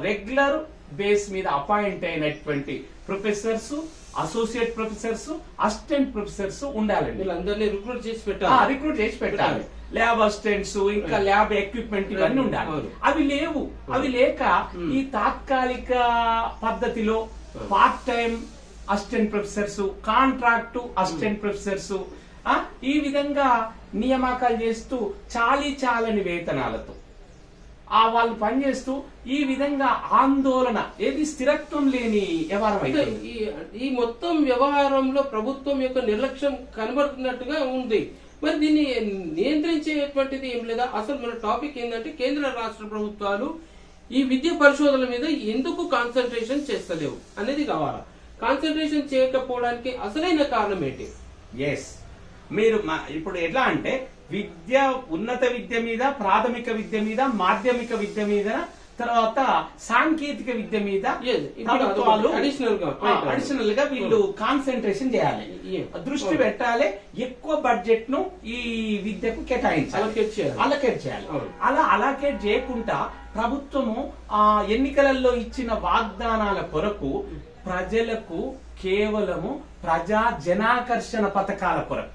Regular base మీద appoint అయినటువంటి professors, associate professors, assistant professors ఉండాలండి. వీళ్ళందరినీ రిక్రూట్ చేసి పెట్టాలి. ల్యాబ్ అసిస్టెంట్స్, ఇంకా ల్యాబ్ ఎక్విప్మెంట్ ఇవన్నీ ఉండాలి. అవి లేవు. అవి లేక ఈ తాత్కాలిక పద్ధతిలో part time assistant professors, contract assistant professors ఈ విధంగా నియామకాలు చేస్తూ చాలని వేతనాలతో వాళ్ళు పనిచేస్తూ ఈ విధంగా ఆందోళన ఏది స్థిరత్వం లేని వ్యవహారం అయితే ఈ మొత్తం వ్యవహారంలో ప్రభుత్వం యొక్క నిర్లక్ష్యం కనబడుతున్నట్టుగా ఉంది. మరి దీన్ని నియంత్రించేటువంటిది ఏం లేదా? అసలు మన టాపిక్ ఏంటంటే కేంద్ర రాష్ట్ర ప్రభుత్వాలు ఈ విద్య పరిశోధనల మీద ఎందుకు కాన్సన్ట్రేషన్ చేస్తలేవు అనేది కావాలా. కాన్సన్ట్రేషన్ చేయకపోవడానికి అసలైన కారణం ఏంటి? ఎస్, మీరు ఇప్పుడు ఎట్లా అంటే విద్య, ఉన్నత విద్య మీద, ప్రాథమిక విద్య మీద, మాధ్యమిక విద్య మీద, తర్వాత సాంకేతిక విద్య మీద అడిషనల్ గా వీళ్ళు కాన్సన్ట్రేషన్ చేయాలి, దృష్టి పెట్టాలి. ఎక్కువ బడ్జెట్ ను ఈ విద్యకు కేటాయించాలి, అలకేట్ చేయాలి. అలా అలకేట్ చేయకుండా ప్రభుత్వము ఎన్నికలలో ఇచ్చిన వాగ్దానాల కొరకు ప్రజలకు కేవలము ప్రజా జనాకర్షణ పథకాల కొరకు,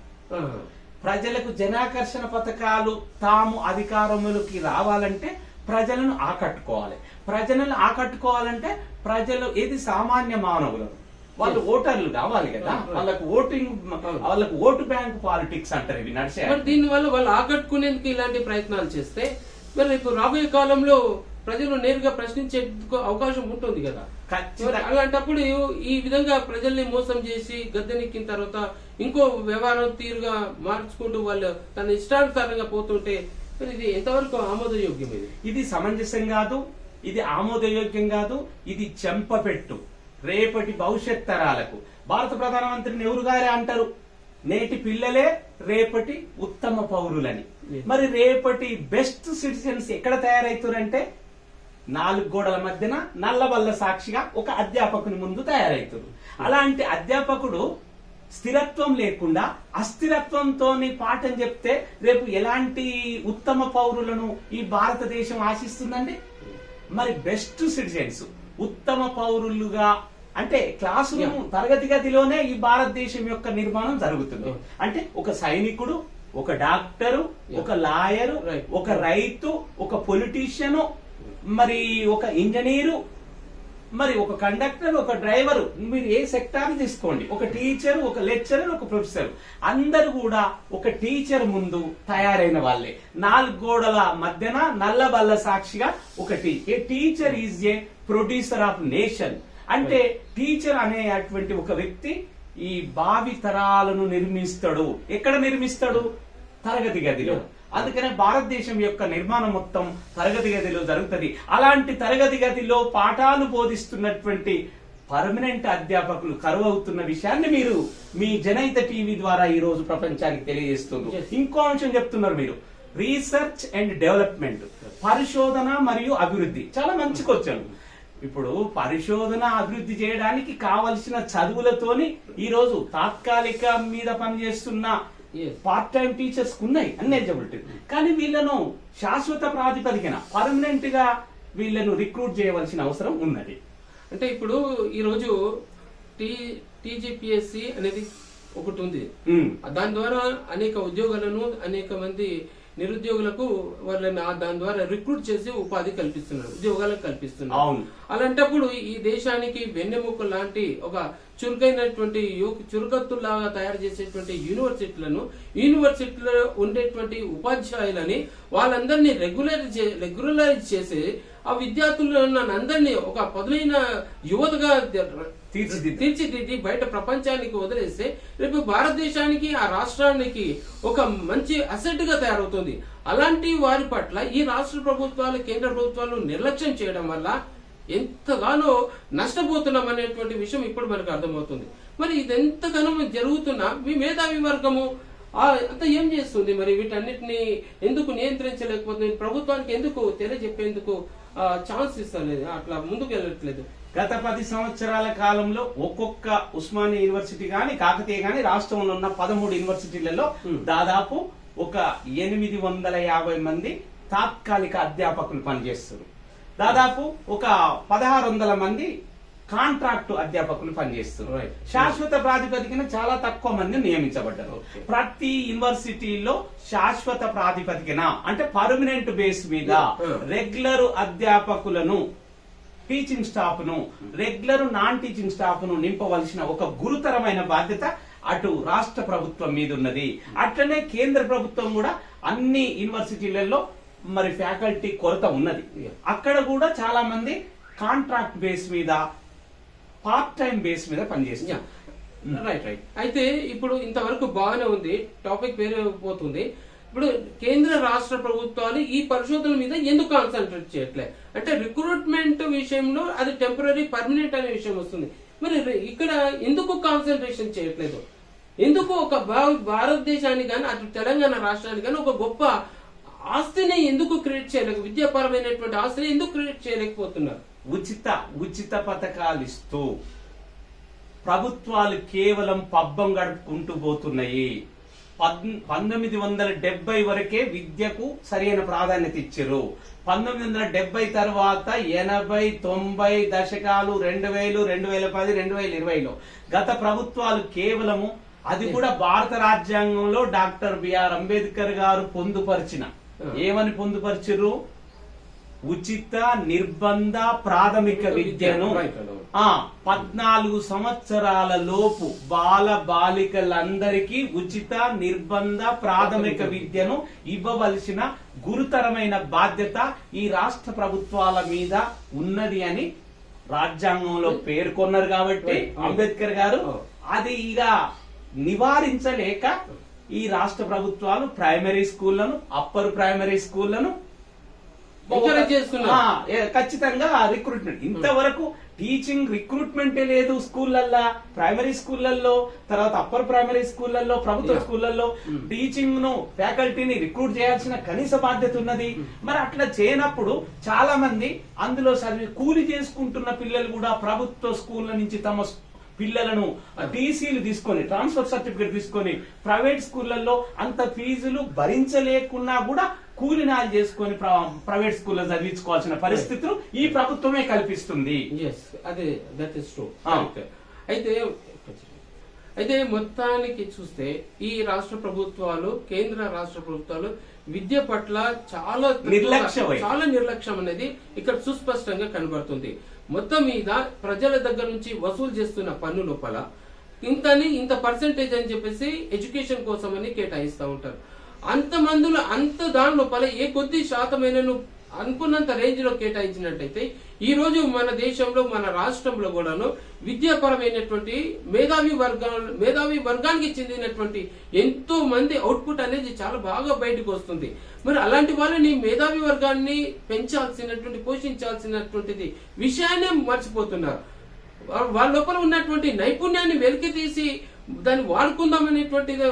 ప్రజలకు జనాకర్షణ పథకాలు తాము అధికారంలోకి రావాలంటే ప్రజలను ఆకట్టుకోవాలి. ప్రజలను ఆకట్టుకోవాలంటే ప్రజలు ఏది సామాన్య మానవులు, వాళ్ళు ఓటర్లు కావాలి కదా, వాళ్ళకు ఓటు బ్యాంక్ పాలిటిక్స్ అంటారు ఇవి నడిచే. దీని వల్ల వాళ్ళు ఆకట్టుకునేందుకు ఇలాంటి ప్రయత్నాలు చేస్తే మరి రేపు రాబోయే కాలంలో ప్రజలు నేరుగా ప్రశ్నించే అవకాశం ఉంటుంది కదా. అలాంటప్పుడు ఈ విధంగా ప్రజల్ని మోసం చేసి గద్దెనెక్కిన తర్వాత ఇంకో వ్యవహారం తీరుగా మార్చుకుంటూ వాళ్ళు తన ఇష్టానుసారంగా పోతుంటే ఇది ఎంతవరకు ఆమోదయోగ్యం? ఇది సమంజసం కాదు, ఇది ఆమోదయోగ్యం కాదు. ఇది చెంపపెట్టు రేపటి భవిష్యత్ తరాలకు. భారత ప్రధానమంత్రి నెహ్రూ గారే అంటారు, నేటి పిల్లలే రేపటి ఉత్తమ పౌరులని. మరి రేపటి బెస్ట్ సిటిజన్స్ ఎక్కడ తయారవుతారంటే 4 గోడల మధ్యన నల్లబల్ల సాక్షిగా ఒక అధ్యాపకుని ముందు తయారవుతారు. అలాంటి అధ్యాపకుడు స్థిరత్వం లేకుండా అస్థిరత్వంతో పాఠం చెప్తే రేపు ఎలాంటి ఉత్తమ పౌరులను ఈ భారతదేశం ఆశిస్తుందండి? మరి బెస్ట్ సిటిజన్స్, ఉత్తమ పౌరులుగా అంటే క్లాసు రూమ్, తరగతి గదిలోనే ఈ భారతదేశం యొక్క నిర్మాణం జరుగుతుంది. అంటే ఒక సైనికుడు, ఒక డాక్టరు, ఒక లాయరు, ఒక రైతు, ఒక పొలిటీషియను, మరి ఒక ఇంజనీరు, మరి ఒక కండక్టర్, ఒక డ్రైవరు, మీరు ఏ సెక్టార్ తీసుకోండి, ఒక టీచర్, ఒక లెక్చరర్, ఒక ప్రొఫెసర్, అందరు కూడా ఒక టీచర్ ముందు తయారైన వాళ్ళే. 4 గోడల మధ్యన నల్లబల్ల సాక్షిగా ఒకటి. A teacher is a producer of nation. అంటే టీచర్ అనేటువంటి ఒక వ్యక్తి ఈ భావి తరాలను నిర్మిస్తాడు. ఎక్కడ నిర్మిస్తాడు? తరగతి గదిలో. అందుకనే భారతదేశం యొక్క నిర్మాణం మొత్తం తరగతి గదిలో జరుగుతుంది. అలాంటి తరగతి గదిలో పాఠాలు బోధిస్తున్నటువంటి పర్మనెంట్ అధ్యాపకులు కరువు అవుతున్న విషయాన్ని మీరు మీ జనహిత టీవీ ద్వారా ఈ రోజు ప్రపంచానికి తెలియజేస్తున్నారు. ఇంకో అంశం చెప్తున్నారు మీరు, రీసెర్చ్ అండ్ డెవలప్మెంట్, పరిశోధన మరియు అభివృద్ధి. చాలా మంచిగా వచ్చాను. ఇప్పుడు పరిశోధన అభివృద్ధి చేయడానికి కావలసిన చదువులతోని ఈ రోజు తాత్కాలిక మీద పనిచేస్తున్న పార్ట్ టైం టీచర్స్ ఉన్నాయి అన్ని ఎలిజిబిలిటీ. కానీ వీళ్ళను శాశ్వత ప్రాతిపదికన పర్మనెంట్ గా వీళ్ళను రిక్రూట్ చేయవలసిన అవసరం ఉన్నది. అంటే ఇప్పుడు ఈ రోజు టీజీపీఎస్సీ అనేది ఒకటి ఉంది. దాని ద్వారా అనేక ఉద్యోగాలను, అనేక మంది నిరుద్యోగులకు వాళ్ళని దాని ద్వారా రిక్రూట్ చేసి ఉపాధి కల్పిస్తున్నారు, ఉద్యోగాలకు కల్పిస్తున్నారు. అలాంటప్పుడు ఈ దేశానికి వెన్నెముక లాంటి ఒక చురుకైనటువంటి చురుకత్తులాగా తయారు చేసేటువంటి యూనివర్సిటీలో ఉండేటువంటి ఉపాధ్యాయులని వాళ్ళందరినీ రెగ్యులరైజ్ చేసి ఆ విద్యార్థులను అందరినీ ఒక పదునైన యువతగా తీర్చిదిద్ది బయట ప్రపంచానికి వదిలేస్తే రేపు భారతదేశానికి, ఆ రాష్ట్రానికి ఒక మంచి అసెట్ గా తయారవుతుంది. అలాంటి వారి పట్ల ఈ రాష్ట్ర ప్రభుత్వాలు, కేంద్ర ప్రభుత్వాలు నిర్లక్ష్యం చేయడం వల్ల ఎంతగానో నష్టపోతున్నాం అనేటువంటి విషయం ఇప్పుడు మనకు అర్థమవుతుంది. మరి ఇది ఎంతగానో జరుగుతున్నా మీ మేధావి వర్గము అంతా ఏం చేస్తుంది? మరి వీటన్నిటిని ఎందుకు నియంత్రించలేకపోతుంది? ప్రభుత్వానికి ఎందుకు తెలియజెప్పేందుకు ఛాన్స్ ఇస్తలేదు, అట్లా ముందుకు వెళ్ళట్లేదు? గత 10 సంవత్సరాల కాలంలో ఒక్కొక్క ఉస్మానియా యూనివర్సిటీ గాని, కాకతీయ గాని, రాష్ట్రంలో ఉన్న 13 యూనివర్సిటీలలో దాదాపు ఒక 850 మంది తాత్కాలిక అధ్యాపకులు పనిచేస్తారు. దాదాపు ఒక 1600 మంది కాంట్రాక్టు అధ్యాపకులు పనిచేస్తున్నారు. శాశ్వత ప్రాతిపదికన చాలా తక్కువ మంది నియమించబడ్డారు. ప్రతి యూనివర్సిటీలో శాశ్వత ప్రాతిపదికన అంటే పర్మనెంట్ బేస్ మీద రెగ్యులర్ అధ్యాపకులను, టీచింగ్ స్టాఫ్ ను, రెగ్యులర్ నాన్ టీచింగ్ స్టాఫ్ ను నింపవలసిన ఒక గురుతరమైన బాధ్యత అటు రాష్ట్ర ప్రభుత్వం మీద ఉన్నది. అట్లనే కేంద్ర ప్రభుత్వం కూడా అన్ని యూనివర్సిటీలలో మరి ఫ్యాకల్టీ కొరత ఉన్నది. అక్కడ కూడా చాలా మంది కాంట్రాక్ట్ బేస్ మీద, పార్ట్ టైం బేస్ మీద పనిచేస్తున్నారు. రైట్. అయితే ఇప్పుడు ఇంతవరకు బాగానే ఉంది, టాపిక్ వేరే పోతుంది. ఇప్పుడు కేంద్ర రాష్ట్ర ప్రభుత్వాలు ఈ పరిశోధనల మీద ఎందుకు కాన్సన్ట్రేట్ చేయట్లే? అంటే రిక్రూట్మెంట్ విషయంలో అది టెంపరీ, పర్మనెంట్ అనే విషయం వస్తుంది. మరి ఇక్కడ ఎందుకు కాన్సన్ట్రేషన్ చేయట్లేదు? ఎందుకు ఒక భారతదేశానికి కానీ అటు తెలంగాణ రాష్ట్రానికి కానీ ఒక గొప్ప ఆస్తిని ఎందుకు క్రియేట్ చేయలేక, విద్యాపరమైనటువంటి ఆస్తిని ఎందుకు క్రియేట్ చేయలేకపోతున్నారు? ఉచిత పథకాలు ఇస్తూ ప్రభుత్వాలు కేవలం పబ్బం గడుపుకుంటూ పోతున్నాయి. 1970 వరకే విద్యకు సరైన ప్రాధాన్యత ఇచ్చారు. 1970 తర్వాత 80, 90 దశకాలు, 2000, 2010, 2020లో గత ప్రభుత్వాలు కేవలము, అది కూడా భారత రాజ్యాంగంలో డాక్టర్ బిఆర్ అంబేద్కర్ గారు పొందుపరిచిన, ఏమని పొందుపరిచారు? ఉచిత నిర్బంధ ప్రాథమిక విద్యను 14 సంవత్సరాల లోపు బాల బాలికలందరికీ ఉచిత నిర్బంధ ప్రాథమిక విద్యను ఇవ్వవలసిన గురుతరమైన బాధ్యత ఈ రాష్ట్ర ప్రభుత్వాల మీద ఉన్నది అని రాజ్యాంగంలో పేర్కొన్నారు. కాబట్టి అంబేద్కర్ గారు అది ఇక నివారించలేక ఈ రాష్ట్ర ప్రభుత్వాలు ప్రైమరీ స్కూళ్లను, అప్పర్ ప్రైమరీ స్కూళ్లను ఖచ్చితంగా రిక్రూట్మెంట్, ఇంతవరకు టీచింగ్ రిక్రూట్మెంటే లేదు స్కూళ్లల్లో, ప్రైమరీ స్కూళ్లలో, తర్వాత అప్పర్ ప్రైమరీ స్కూళ్లలో, ప్రభుత్వ స్కూళ్లలో టీచింగ్ ను, ఫ్యాకల్టీని రిక్రూట్ చేయాల్సిన కనీస బాధ్యత ఉన్నది. మరి అట్లా చేయనప్పుడు చాలా మంది అందులో చదివి కూలి చేసుకుంటున్న పిల్లలు కూడా ప్రభుత్వ స్కూళ్ల నుంచి తమ పిల్లలను టీసీలు తీసుకొని, ట్రాన్స్ఫర్ సర్టిఫికేట్ తీసుకొని ప్రైవేట్ స్కూళ్లలో అంత ఫీజులు భరించలేకున్నా కూడా కూలినాలు చేసుకొని ప్రైవేట్ స్కూల్లో చదివించుకోవాల్సిన పరిస్థితులు ఈ ప్రభుత్వమే కల్పిస్తుంది. అయితే మొత్తానికి చూస్తే ఈ రాష్ట్ర ప్రభుత్వాలు, కేంద్ర రాష్ట్ర ప్రభుత్వాలు విద్య పట్ల చాలా నిర్లక్ష్యం అనేది ఇక్కడ సుస్పష్టంగా కనబడుతుంది. మొత్తం మీద ప్రజల దగ్గర నుంచి వసూలు చేస్తున్న పన్ను లోపల ఇంత పర్సెంటేజ్ అని చెప్పేసి ఎడ్యుకేషన్ కోసం అని కేటాయిస్తూ ఉంటారు. అంత మందులు అంత దాని లోపల ఏ కొద్ది శాతమైన అనుకున్నంత రేంజ్ లో కేటాయించినట్టయితే ఈ రోజు మన దేశంలో, మన రాష్ట్రంలో కూడాను విద్యాపరమైనటువంటి మేధావి వర్గానికి చెందినటువంటి ఎంతో మంది అవుట్పుట్ అనేది చాలా బాగా బయటకు వస్తుంది. మరి అలాంటి వాళ్ళని, మేధావి వర్గాన్ని పెంచాల్సినటువంటి, పోషించాల్సినటువంటిది విషయాన్ని మర్చిపోతున్నారు. వాళ్ళ లోపల ఉన్నటువంటి నైపుణ్యాన్ని వెలికి తీసి దాన్ని వాడుకుందాం అనేటువంటిది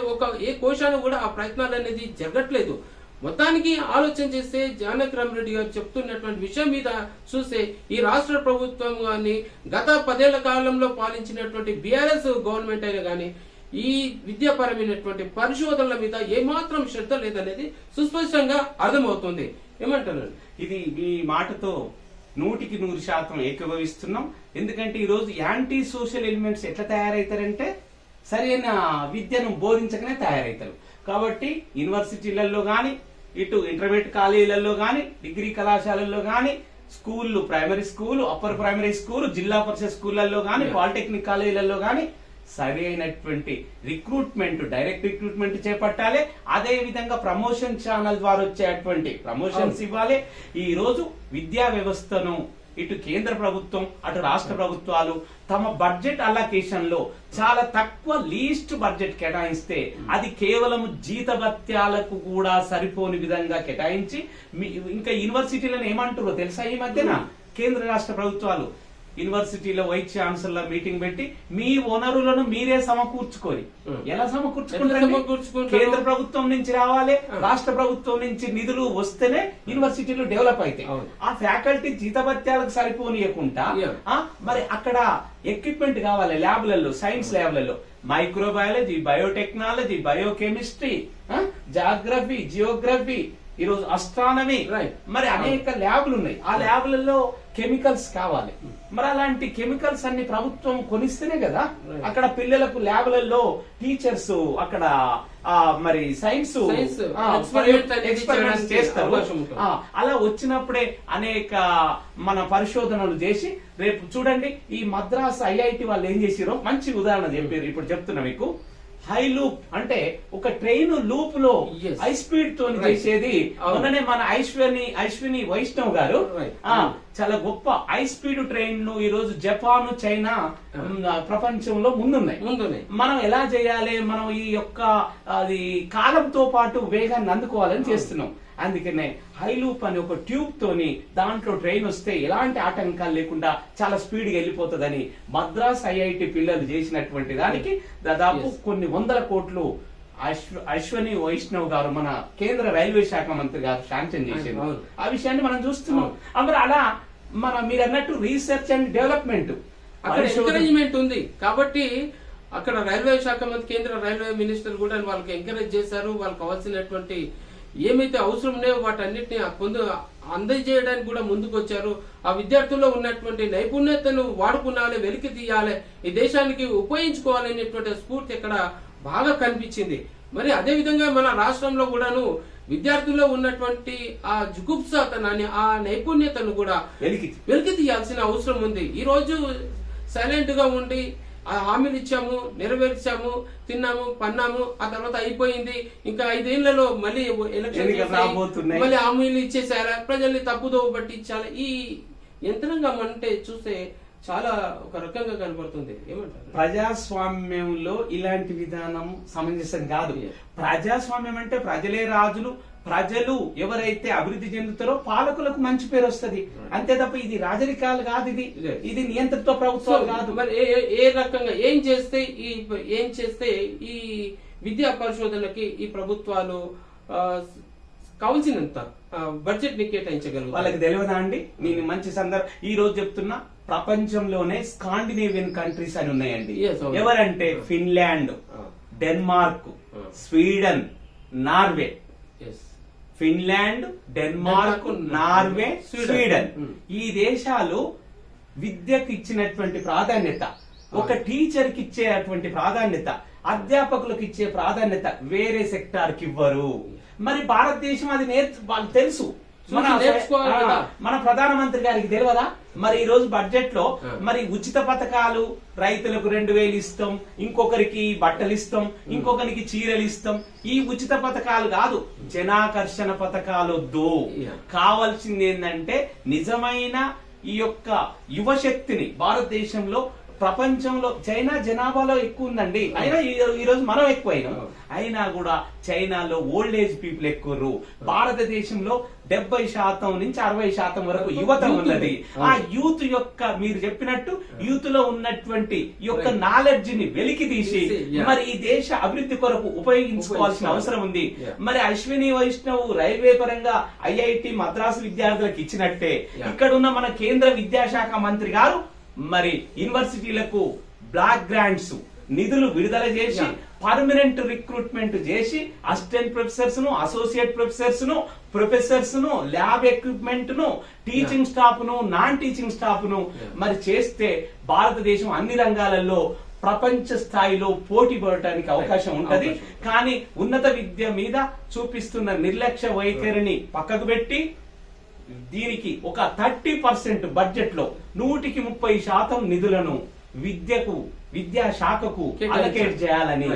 ఏ కోశాన్ని కూడా ఆ ప్రయత్నాలు అనేది జరగట్లేదు. మొత్తానికి ఆలోచన చేస్తే జానకి రామరెడ్డి గారు చెప్తున్నటువంటి విషయం మీద చూస్తే ఈ రాష్ట్ర ప్రభుత్వం గాని, గత 10 ఏళ్ల కాలంలో పాలించినటువంటి బీఆర్ఎస్ గవర్నమెంట్ అయినా గాని ఈ విద్యాపరమైనటువంటి పరిశోధనల మీద ఏమాత్రం శ్రద్ధ లేదనేది సుస్పష్టంగా అర్థమవుతుంది. ఏమంటారు? ఇది ఈ మాటతో 100% ఏకీభవిస్తున్నాం. ఎందుకంటే ఈ రోజు యాంటీ సోషల్ ఎలిమెంట్స్ ఎట్లా తయారవుతారంటే సరైన విద్యను బోధించకనే తయారవుతారు. కాబట్టి యూనివర్సిటీలలో గాని, ఇటు ఇంటర్మీడియట్ కాలేజీలలో గాని, డిగ్రీ కళాశాలల్లో గాని, స్కూళ్లు, primary school, upper primary school, Zilla Parishad స్కూళ్లలో గాని, పాలిటెక్నిక్ కాలేజీలలో గాని సరి అయినటువంటి రిక్రూట్మెంట్, డైరెక్ట్ రిక్రూట్మెంట్ చేపట్టాలి. అదే విధంగా ప్రమోషన్ ఛానల్ ద్వారా వచ్చేటువంటి ప్రమోషన్స్ ఇవ్వాలి. ఈ రోజు విద్యా వ్యవస్థను ఇటు కేంద్ర ప్రభుత్వం, అటు రాష్ట్ర ప్రభుత్వాలు తమ బడ్జెట్ అలొకేషన్ లో చాలా తక్కువ, లీస్ట్ బడ్జెట్ కేటాయిస్తే అది కేవలం జీతభత్యాలకు కూడా సరిపోని విధంగా కేటాయించి, ఇంకా యూనివర్సిటీలను ఏమంటారో తెలుసా? ఈ మధ్యన కేంద్ర రాష్ట్ర ప్రభుత్వాలు యూనివర్సిటీలో వైస్ ఛాన్సలర్ మీటింగ్ పెట్టి మీ వనరులను మీరే సమకూర్చుకొని, ఎలా సమకూర్చుకుంటారు? కేంద్ర ప్రభుత్వం నుంచి రావాలి, రాష్ట్ర ప్రభుత్వం నుంచి నిధులు వస్తేనే యూనివర్సిటీలు డెవలప్ అవుతాయి. ఆ ఫ్యాకల్టీ జీతభత్యాలకు సరిపోనీయకుండా మరి అక్కడ ఎక్విప్మెంట్ కావాలి. ల్యాబ్లలో, సైన్స్ ల్యాబ్లలో microbiology, biotechnology, biochemistry, geography, geography, ఈరోజు అస్ట్రానమీ, Right. మరి అనేక ల్యాబ్లు ఉన్నాయి. ఆ ల్యాబ్లలో కెమికల్స్ కావాలి. మరి అలాంటి కెమికల్స్ అన్ని ప్రభుత్వం కొనిస్తేనే కదా Right. అక్కడ పిల్లలకు ల్యాబ్లలో టీచర్స్ అక్కడ మరి సైన్స్ experiment అనేది ఎక్స్పెరిమెంట్స్ చేయడానికి చేస్తారు. అవకాశం ఉంటుంది. అలా వచ్చినప్పుడే అనేక మన పరిశోధనలు చేసి రేపు చూడండి ఈ మద్రాస్ ఐఐటి వాళ్ళు ఏం చేసిరో మంచి ఉదాహరణ చెప్పారు. ఇప్పుడు చెప్తున్నా మీకు. హై లూప్ అంటే ఒక ట్రైన్ లూప్ లో Yes. హై స్పీడ్ తో Right. చేసేది. అవును. మొన్ననే మన అశ్విని వైష్ణవ్ గారు Right. చాలా గొప్ప హై స్పీడ్ ట్రైన్ ను ఈ రోజు జపాన్, చైనా ప్రపంచంలో ముందున్నాయి. మనం ఎలా చేయాలి, మనం ఈ యొక్క అది కాలంతో పాటు వేగాన్ని అందుకోవాలని చేస్తున్నాం. అందుకనే హై లూప్ అని ఒక ట్యూబ్ తోని దాంట్లో ట్రైన్ వస్తే ఎలాంటి ఆటంకాలు లేకుండా చాలా స్పీడ్ గా వెళ్ళిపోతుందని మద్రాస్ ఐఐటి పిల్లలు చేసినటువంటి దానికి దాదాపు కొన్ని వందల కోట్లు అశ్విని వైష్ణవ్ గారు మన కేంద్ర రైల్వే శాఖ మంత్రి గారు శాంక్షన్ చేశారు. ఆ విషయాన్ని మనం చూస్తున్నాం. మరి అలా మీరు అన్నట్టు రీసెర్చ్ అండ్ డెవలప్మెంట్ అక్కడ ఎంకరేజ్మెంట్ ఉంది కాబట్టి అక్కడ రైల్వే శాఖ మంత్రి, కేంద్ర రైల్వే మినిస్టర్ కూడా వాళ్ళకి ఎంకరేజ్ చేశారు. వాళ్ళకి కావాల్సినటువంటి ఏమైతే అవసరం ఉన్నాయో వాటన్నిటిని అందజేయడానికి కూడా ముందుకు వచ్చారు. ఆ విద్యార్థుల్లో ఉన్నటువంటి నైపుణ్యతను వాడుకున్నాలి, వెలికి తీయాలి, ఈ దేశానికి ఉపయోగించుకోవాలనేటువంటి స్ఫూర్తి ఇక్కడ బాగా కనిపించింది. మరి అదే విధంగా మన రాష్ట్రంలో కూడాను విద్యార్థుల్లో ఉన్నటువంటి ఆ జుగుప్సాతనాన్ని, ఆ నైపుణ్యతను కూడా వెలికి తీయాల్సిన అవసరం ఉంది. ఈ రోజు సైలెంట్ గా ఉండి ఆ హామీలు ఇచ్చాము, నెరవేర్చాము, తిన్నాము, పన్నాము, ఆ తర్వాత అయిపోయింది, ఇంకా 5 ఏళ్లలో మళ్ళీ ఎలక్షన్ మళ్ళీ హామీలు ఇచ్చేసారా, ప్రజల్ని తప్పుదో పట్టించాలి. ఈ యంత్రాంగం అంటే చూస్తే చాలా ఒక రకంగా కనబడుతుంది. ఏమంటారు? ప్రజాస్వామ్యంలో ఇలాంటి విధానం సమంజసం కాదు. ప్రజాస్వామ్యం అంటే ప్రజలే రాజులు, ప్రజలు ఎవరైతే అభివృద్ధి చెందుతారో పాలకులకు మంచి పేరు వస్తుంది. అంతే తప్ప ఇది రాజరికాలు కాదు, ఇది నియంత్రిత ప్రభుత్వాలు కాదు. మరి ఏ రకంగా ఏం చేస్తే ఈ విద్యా పరిశోధనకి ఈ ప్రభుత్వాలు కావాల్సినంత బడ్జెట్ ని కేటాయించగలరు? వాళ్ళకి తెలియదా అండి? నేను మంచి సందర్భం ఈ రోజు చెప్తున్నా. ప్రపంచంలోనే స్కాండినేవియన్ కంట్రీస్ అని ఉన్నాయండి. ఎవరంటే Finland, Denmark, Sweden, Norway. Finland, Denmark, Norway, Sweden. ఈ దేశాలు విద్యకు ఇచ్చినటువంటి ప్రాధాన్యత, ఒక టీచర్ కి ఇచ్చేటువంటి ప్రాధాన్యత, అధ్యాపకులకు ఇచ్చే ప్రాధాన్యత వేరే సెక్టార్ కి ఇవ్వరు. మరి భారతదేశం అది వాళ్ళకి తెలుసు. మన ప్రధానమంత్రి గారికి తెలియదా? మరి ఈ రోజు బడ్జెట్ లో మరి ఉచిత పథకాలు, రైతులకు 2000 ఇస్తాం, ఇంకొకరికి బట్టలు ఇస్తాం, ఇంకొకరికి చీరలు ఇస్తాం. ఈ ఉచిత పథకాలు కాదు, జనాకర్షణ పథకాలు వద్దు. కావాల్సింది ఏంటంటే నిజమైన ఈ యొక్క యువశక్తిని భారతదేశంలో, ప్రపంచంలో చైనా జనాభాలో ఎక్కువ ఉందండి. అయినా ఈ రోజు మనం ఎక్కువైనా, అయినా కూడా చైనాలో ఓల్డ్ ఏజ్ పీపుల్ ఎక్కువ. భారతదేశంలో 70% నుంచి 60% వరకు యువత ఉన్నది. ఆ యూత్ యొక్క మీరు చెప్పినట్టు యూత్ లో ఉన్నటువంటి ఈ యొక్క నాలెడ్జ్ ని వెలికి తీసి మరి ఈ దేశ అభివృద్ధి కొరకు ఉపయోగించుకోవాల్సిన అవసరం ఉంది. మరి అశ్విని వైష్ణవ్ రైల్వే పరంగా ఐఐటి మద్రాసు విద్యార్థులకు ఇచ్చినట్టే ఇక్కడ ఉన్న మన కేంద్ర విద్యాశాఖ మంత్రి గారు మరి యూనివర్సిటీలకు బ్లాక్ గ్రాంట్స్ నిధులు విడుదల చేసి పర్మనెంట్ రిక్రూట్మెంట్ చేసి అసిస్టెంట్ ప్రొఫెసర్స్ ను, అసోసియేట్ ప్రొఫెసర్స్ ను, ల్యాబ్ ఎక్విప్మెంట్ ను, టీచింగ్ స్టాఫ్ ను, నాన్ టీచింగ్ స్టాఫ్ ను మరి చేస్తే భారతదేశం అన్ని రంగాలలో ప్రపంచ స్థాయిలో పోటీ పడటానికి అవకాశం ఉంటది. కానీ ఉన్నత విద్య మీద చూపిస్తున్న నిర్లక్ష్య వైఖరిని పక్కకు పెట్టి దీనికి ఒక 30% బడ్జెట్ లో 130% నిధులను విద్యాశాఖకు అలకేట్ చేయాలని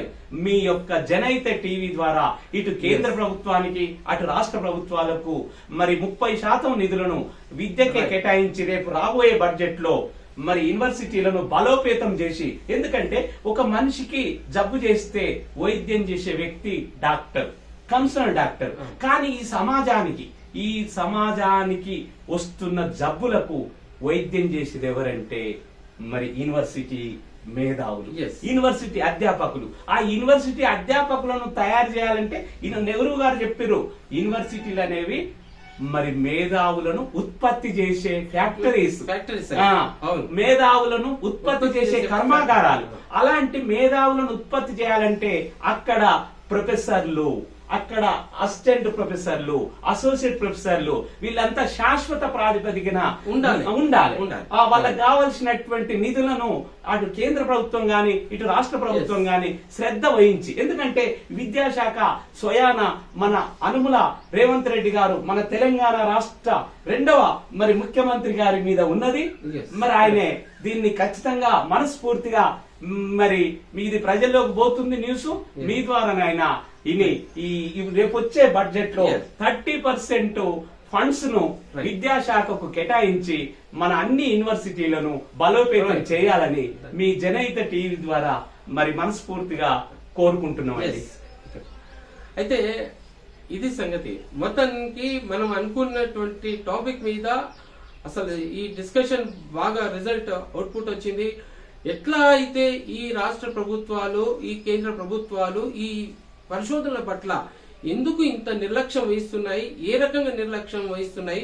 మీ యొక్క జనైత టీవీ ద్వారా ఇటు కేంద్ర ప్రభుత్వానికి అటు రాష్ట్ర ప్రభుత్వాలకు మరి 30% నిధులను విద్యకే కేటాయించి రేపు రాబోయే బడ్జెట్ లో మరి యూనివర్సిటీలను బలోపేతం చేసి, ఎందుకంటే ఒక మనిషికి జబ్బు చేస్తే వైద్యం చేసే వ్యక్తి డాక్టర్, కన్సర్న్ డాక్టర్. కానీ ఈ సమాజానికి వస్తున్న జబ్బులకు వైద్యం చేసేది ఎవరంటే మరి యూనివర్సిటీ మేధావులు, యూనివర్సిటీ అధ్యాపకులు. ఆ యూనివర్సిటీ అధ్యాపకులను తయారు చేయాలంటే నెహ్రూ గారు చెప్పారు, యూనివర్సిటీలు అనేవి మరి మేధావులను ఉత్పత్తి చేసే ఫ్యాక్టరీస్, మేధావులను ఉత్పత్తి చేసే కర్మాగారాలు. అలాంటి మేధావులను ఉత్పత్తి చేయాలంటే అక్కడ ప్రొఫెసర్లు, అక్కడ అసిస్టెంట్ ప్రొఫెసర్లు, అసోసియేట్ ప్రొఫెసర్లు వీళ్ళంతా శాశ్వత ప్రాతిపదికన ఉండాలి. వాళ్ళకి కావలసినటువంటి నిధులను అటు కేంద్ర ప్రభుత్వం గాని ఇటు రాష్ట్ర ప్రభుత్వం గాని శ్రద్ధ వహించి, ఎందుకంటే విద్యాశాఖ స్వయాన మన అనుముల రేవంత్ రెడ్డి గారు మన తెలంగాణ రాష్ట్ర రెండవ మరి ముఖ్యమంత్రి గారి మీద ఉన్నది. మరి ఆయనే దీన్ని ఖచ్చితంగా మనస్ఫూర్తిగా మరి ఇది ప్రజల్లోకి పోతుంది న్యూస్ మీ ద్వారానైనా. ఈ రేపు వచ్చే బడ్జెట్ లో 30% ఫండ్స్ ను విద్యాశాఖకు కేటాయించి మన అన్ని యూనివర్సిటీలను బలోపేతం చేయాలని మీ జనహిత టీవీ ద్వారా మరి మనస్ఫూర్తిగా కోరుకుంటున్నామండి. అయితే ఇది సంగతి. మొత్తానికి మనం అనుకున్నటువంటి టాపిక్ మీద అసలు ఈ డిస్కషన్ బాగా రిజల్ట్ అవుట్పుట్ వచ్చింది. ఎట్లా అయితే ఈ రాష్ట్ర ప్రభుత్వాలు, ఈ కేంద్ర ప్రభుత్వాలు ఈ పరిశోధనల పట్ల ఎందుకు ఇంత నిర్లక్ష్యం వహిస్తున్నాయి, ఏ రకంగా నిర్లక్ష్యం వహిస్తున్నాయి,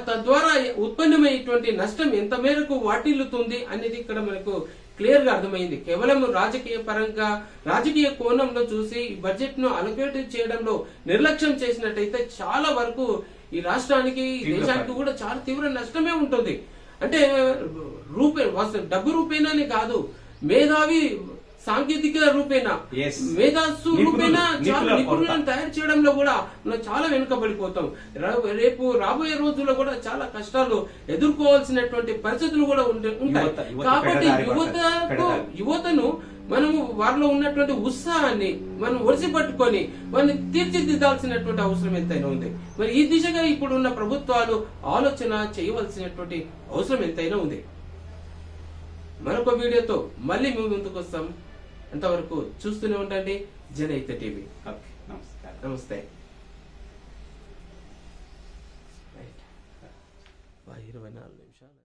తద్వారా ఉత్పన్నమైనటువంటి నష్టం ఎంత మేరకు వాటిల్లుతుంది అనేది ఇక్కడ మనకు క్లియర్ గా అర్థమైంది. కేవలం రాజకీయ పరంగా రాజకీయ కోణంలో చూసి ఈ బడ్జెట్ ను అలొకేట్ చేయడంలో నిర్లక్ష్యం చేసినట్టయితే చాలా వరకు ఈ రాష్ట్రానికి, దేశానికి కూడా చాలా తీవ్ర నష్టమే ఉంటుంది. అంటే డబ్బు రూపేణానే కాదు, మేధావి సాంకేతిక రూపేణా, మేధాస్సు రూపేణా చాలా నిపుణులను తయారు చేయడంలో కూడా మనం చాలా వెనుకబడిపోతాం. రేపు రాబోయే రోజుల్లో కూడా చాలా కష్టాలు ఎదుర్కోవాల్సినటువంటి పరిస్థితులు కూడా ఉంటాయి. కాబట్టి యువతను మనము వారిలో ఉన్నటువంటి ఉత్సాహాన్ని మనం ఒడిసి పట్టుకొని వారిని తీర్చిదిద్దాల్సినటువంటి అవసరం ఎంతైనా ఉంది. మరి ఈ దిశగా ఇప్పుడు ఉన్న ప్రభుత్వాలు ఆలోచన చేయవలసినటువంటి అవసరం ఎంతైనా ఉంది. మరొక వీడియోతో మళ్ళీ మేము ముందుకు వస్తాం. అంతవరకు చూస్తూనే ఉండండి జనహిత టీవీ. నమస్తే. 24